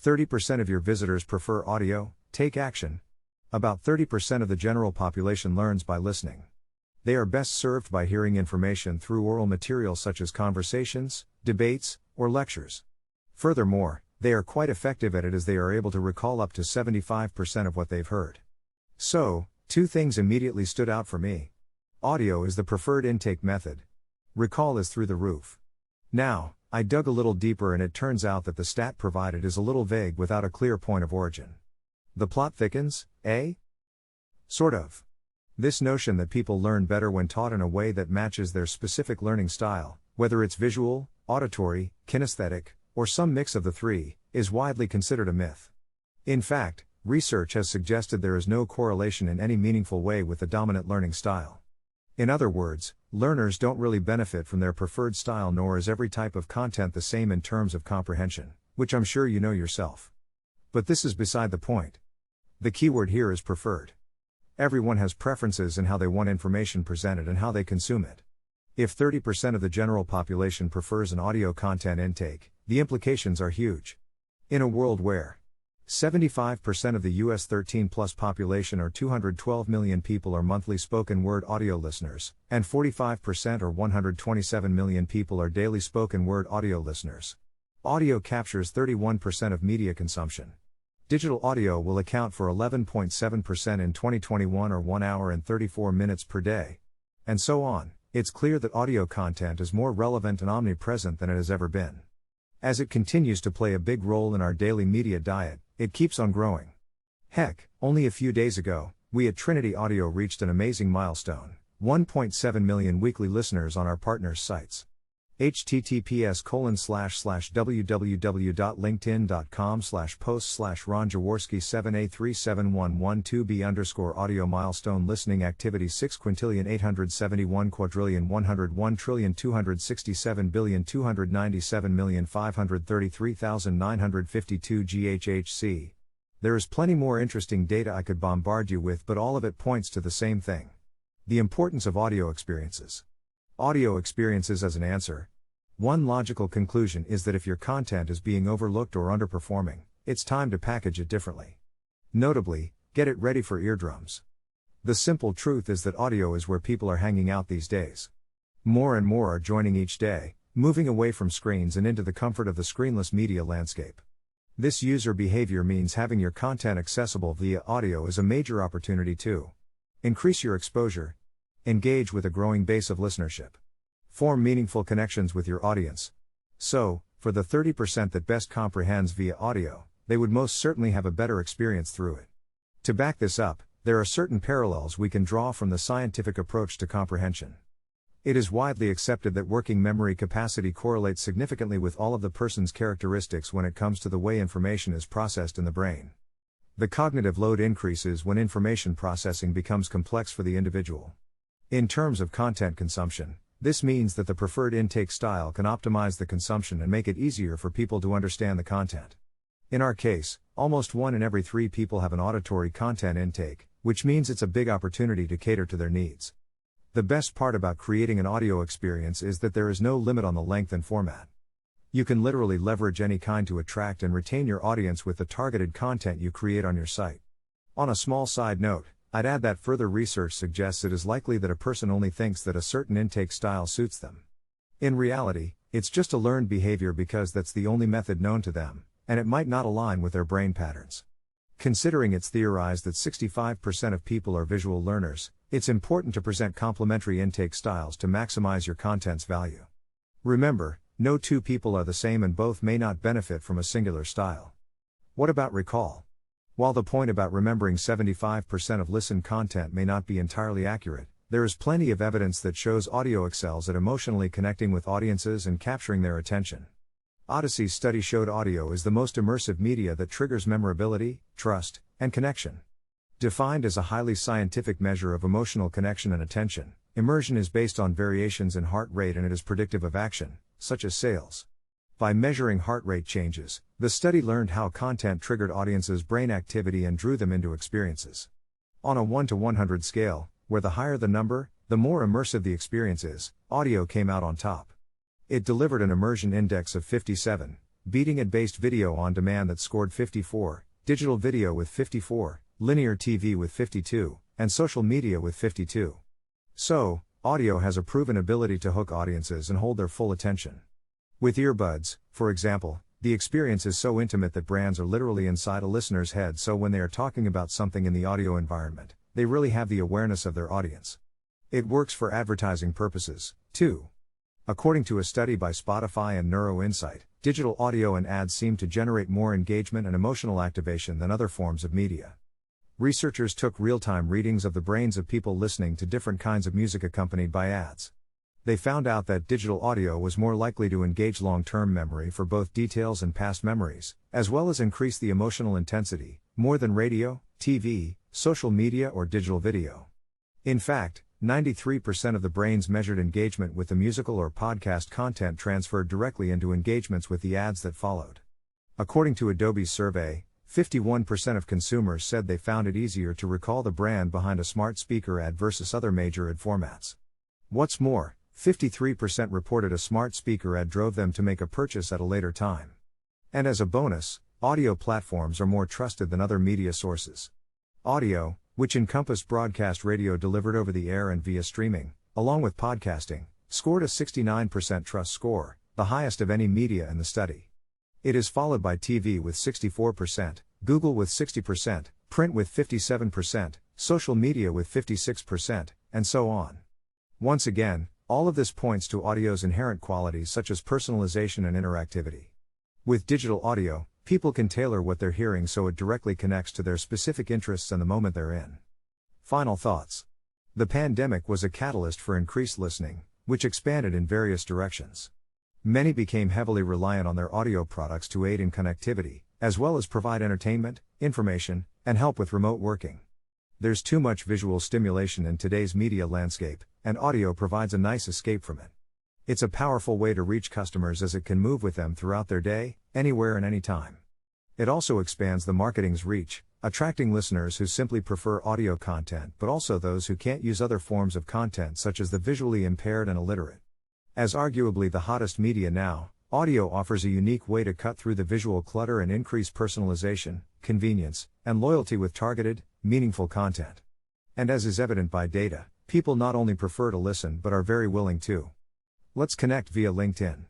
30% of your visitors prefer audio. Take action. About 30% of the general population learns by listening. They are best served by hearing information through oral material such as conversations, debates, or lectures. Furthermore, they are quite effective at it as they are able to recall up to 75% of what they've heard. So, two things immediately stood out for me. Audio is the preferred intake method. Recall is through the roof. Now, I dug a little deeper and it turns out that the stat provided is a little vague without a clear point of origin. The plot thickens, eh? Sort of. This notion that people learn better when taught in a way that matches their specific learning style, whether it's visual, auditory, kinesthetic, or some mix of the three, is widely considered a myth. In fact, research has suggested there is no correlation in any meaningful way with the dominant learning style. In other words, learners don't really benefit from their preferred style, nor is every type of content the same in terms of comprehension, which I'm sure you know yourself. But this is beside the point. The keyword here is preferred. Everyone has preferences in how they want information presented and how they consume it. If 30% of the general population prefers an audio content intake, the implications are huge. In a world where 75% of the US 13-plus population or 212 million people are monthly spoken word audio listeners, and 45% or 127 million people are daily spoken word audio listeners. Audio captures 31% of media consumption. Digital audio will account for 11.7% in 2021 or 1 hour and 34 minutes per day. And so on. It's clear that audio content is more relevant and omnipresent than it has ever been. As it continues to play a big role in our daily media diet, it keeps on growing. Heck, only a few days ago, we at Trinity Audio reached an amazing milestone: 1.7 million weekly listeners on our partners' sites. https://www.linkedin.com/post/Ron Jaworski 7A37112B_audio milestone listening activity 6,871,267,297,533,952 GHHC. There is plenty more interesting data I could bombard you with, but all of it points to the same thing: the importance of audio experiences. Audio experiences as an answer. One logical conclusion is that if your content is being overlooked or underperforming, it's time to package it differently. Notably, get it ready for eardrums. The simple truth is that audio is where people are hanging out these days. More and more are joining each day, moving away from screens and into the comfort of the screenless media landscape. This user behavior means having your content accessible via audio is a major opportunity to increase your exposure, engage with a growing base of listenership, form meaningful connections with your audience. So, for the 30% that best comprehends via audio, they would most certainly have a better experience through it. To back this up, there are certain parallels we can draw from the scientific approach to comprehension. It is widely accepted that working memory capacity correlates significantly with all of the person's characteristics when it comes to the way information is processed in the brain. The cognitive load increases when information processing becomes complex for the individual. In terms of content consumption, this means that the preferred intake style can optimize the consumption and make it easier for people to understand the content. In our case, almost 1 in every 3 people have an auditory content intake, which means it's a big opportunity to cater to their needs. The best part about creating an audio experience is that there is no limit on the length and format. You can literally leverage any kind to attract and retain your audience with the targeted content you create on your site. On a small side note, I'd add that further research suggests it is likely that a person only thinks that a certain intake style suits them. In reality, it's just a learned behavior because that's the only method known to them, and it might not align with their brain patterns. Considering it's theorized that 65% of people are visual learners, it's important to present complementary intake styles to maximize your content's value. Remember, no two people are the same and both may not benefit from a singular style. What about recall? While the point about remembering 75% of listened content may not be entirely accurate, there is plenty of evidence that shows audio excels at emotionally connecting with audiences and capturing their attention. Odyssey's study showed audio is the most immersive media that triggers memorability, trust, and connection. Defined as a highly scientific measure of emotional connection and attention, immersion is based on variations in heart rate and it is predictive of action, such as sales. By measuring heart rate changes, the study learned how content triggered audiences' brain activity and drew them into experiences. On a 1 to 100 scale, where the higher the number, the more immersive the experience is, audio came out on top. It delivered an immersion index of 57, beating ad-based video on demand that scored 54, digital video with 54, linear TV with 52, and social media with 52. So, audio has a proven ability to hook audiences and hold their full attention. With earbuds, for example, the experience is so intimate that brands are literally inside a listener's head, so when they are talking about something in the audio environment, they really have the awareness of their audience. It works for advertising purposes, too. According to a study by Spotify and NeuroInsight, digital audio and ads seem to generate more engagement and emotional activation than other forms of media. Researchers took real-time readings of the brains of people listening to different kinds of music accompanied by ads. They found out that digital audio was more likely to engage long-term memory for both details and past memories, as well as increase the emotional intensity, more than radio, TV, social media or digital video. In fact, 93% of the brain's measured engagement with the musical or podcast content transferred directly into engagements with the ads that followed. According to Adobe's survey, 51% of consumers said they found it easier to recall the brand behind a smart speaker ad versus other major ad formats. What's more, 53% reported a smart speaker ad drove them to make a purchase at a later time. And as a bonus, audio platforms are more trusted than other media sources. Audio, which encompassed broadcast radio delivered over the air and via streaming, along with podcasting, scored a 69% trust score, the highest of any media in the study. It is followed by TV with 64%, Google with 60%, print with 57%, social media with 56%, and so on. Once again, all of this points to audio's inherent qualities such as personalization and interactivity. With digital audio, people can tailor what they're hearing so it directly connects to their specific interests and the moment they're in. Final thoughts. The pandemic was a catalyst for increased listening, which expanded in various directions. Many became heavily reliant on their audio products to aid in connectivity, as well as provide entertainment, information, and help with remote working. There's too much visual stimulation in today's media landscape, and audio provides a nice escape from it. It's a powerful way to reach customers as it can move with them throughout their day, anywhere and anytime. It also expands the marketing's reach, attracting listeners who simply prefer audio content but also those who can't use other forms of content such as the visually impaired and illiterate. As arguably the hottest media now, audio offers a unique way to cut through the visual clutter and increase personalization, convenience, and loyalty with targeted, meaningful content. And as is evident by data, people not only prefer to listen but are very willing to. Let's connect via LinkedIn.